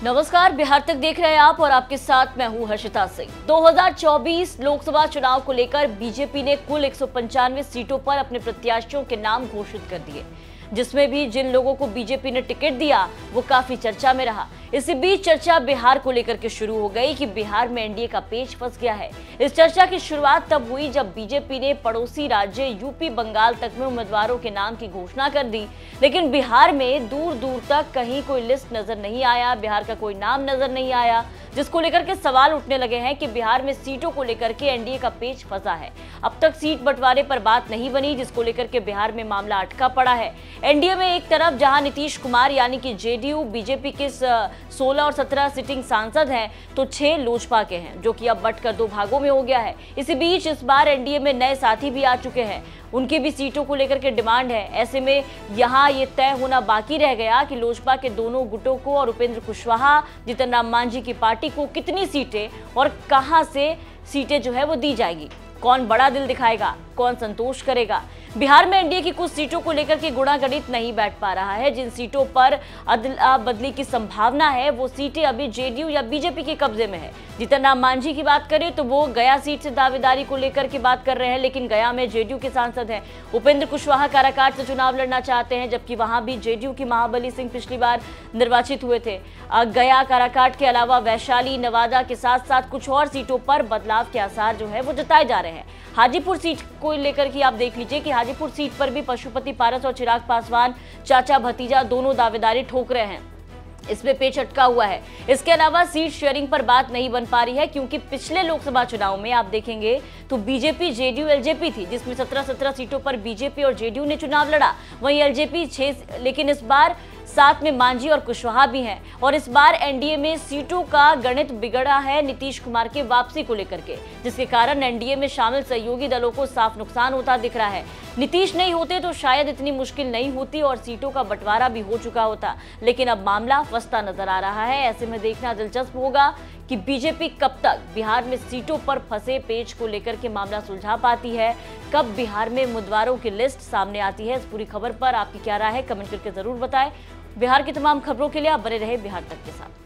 नमस्कार, बिहार तक देख रहे हैं आप और आपके साथ मैं हूं हर्षिता सिंह। 2024 लोकसभा चुनाव को लेकर बीजेपी ने कुल 195 सीटों पर अपने प्रत्याशियों के नाम घोषित कर दिए, जिसमें भी जिन लोगों को बीजेपी ने टिकट दिया वो काफी चर्चा में रहा। इसी बीच चर्चा बिहार को लेकर के शुरू हो गई कि बिहार में एनडीए का पेच फंस गया है। इस चर्चा की शुरुआत तब हुई जब बीजेपी ने पड़ोसी राज्य यूपी बंगाल तक में उम्मीदवारों के नाम की घोषणा कर दी, लेकिन बिहार में दूर दूर तक कहीं कोई लिस्ट नजर नहीं आया, बिहार का कोई नाम नजर नहीं आया, जिसको लेकर के सवाल उठने लगे हैं कि बिहार में सीटों को लेकर के एनडीए का पेच फंसा है। अब तक सीट बंटवारे पर बात नहीं बनी, जिसको लेकर के बिहार में मामला अटका पड़ा है। एनडीए में एक तरफ जहां नीतीश कुमार यानी कि जेडीयू बीजेपी के 16 और 17 सिटिंग सांसद हैं, तो 6 लोजपा के हैं, जो कि अब बंटकर 2 भागों में हो गया है। इसी बीच इस बार एनडीए में नए साथी भी आ चुके हैं, उनकी भी सीटों को लेकर के डिमांड है। ऐसे में यहाँ ये तय होना बाकी रह गया कि लोजपा के दोनों गुटों को और उपेंद्र कुशवाहा, जीतन राम मांझी की पार्टी को कितनी सीटें और कहां से सीटें जो है वो दी जाएगी, कौन बड़ा दिल दिखाएगा, कौन संतोष करेगा। बिहार में एनडीए की कुछ सीटों को लेकर के गुणागणित नहीं बैठ पा रहा है। जिन सीटों पर अदला बदली की संभावना है वो सीटें अभी जेडीयू या बीजेपी के कब्जे में है। जीतन राम मांझी की बात करें तो वो गया सीट से दावेदारी को लेकर के बात कर रहे हैं, लेकिन गया में जेडीयू के सांसद हैं। उपेंद्र कुशवाहा काराकाट से चुनाव लड़ना चाहते हैं, जबकि वहां भी जेडीयू की महाबली सिंह पिछली बार निर्वाचित हुए थे। गया काराकाट के अलावा वैशाली, नवादा के साथ साथ कुछ और सीटों पर बदलाव के आसार जो है वो जताए जा रहे हैं। हाजीपुर सीट को लेकर के आप देख लीजिए कि हाजीपुर सीट पर भी पशुपति पारस और चिराग पासवान चाचा भतीजा दोनों दावेदारी ठोक रहे हैं, इसमें पेच अटका हुआ है। इसके अलावा सीट शेयरिंग पर बात नहीं बन पा रही है, क्योंकि पिछले लोकसभा चुनाव में आप देखेंगे तो बीजेपी जेडीयू एलजेपी थी, जिसमें 17 सीटों पर बीजेपी और जेडीयू ने चुनाव लड़ा, वहीं एलजेपी 6, लेकिन इस बार साथ में मांझी और कुशवाहा भी हैं। और इस बार एनडीए में सीटों का गणित बिगड़ा है नीतीश कुमार के वापसी को लेकर के, जिसके कारण एनडीए में शामिल सहयोगी दलों को साफ नुकसान होता दिख रहा है। नीतीश नहीं होते तो शायद इतनी मुश्किल नहीं होती और सीटों का बंटवारा भी हो चुका होता, लेकिन अब मामला फंसता नजर आ रहा है। ऐसे में देखना दिलचस्प होगा कि बीजेपी कब तक बिहार में सीटों पर फंसे पेच को लेकर के मामला सुलझा पाती है, कब बिहार में उम्मीदवारों की लिस्ट सामने आती है। इस पूरी खबर पर आपकी क्या राय है, कमेंट करके जरूर बताएं। बिहार की तमाम खबरों के लिए आप बने रहे बिहार तक के साथ।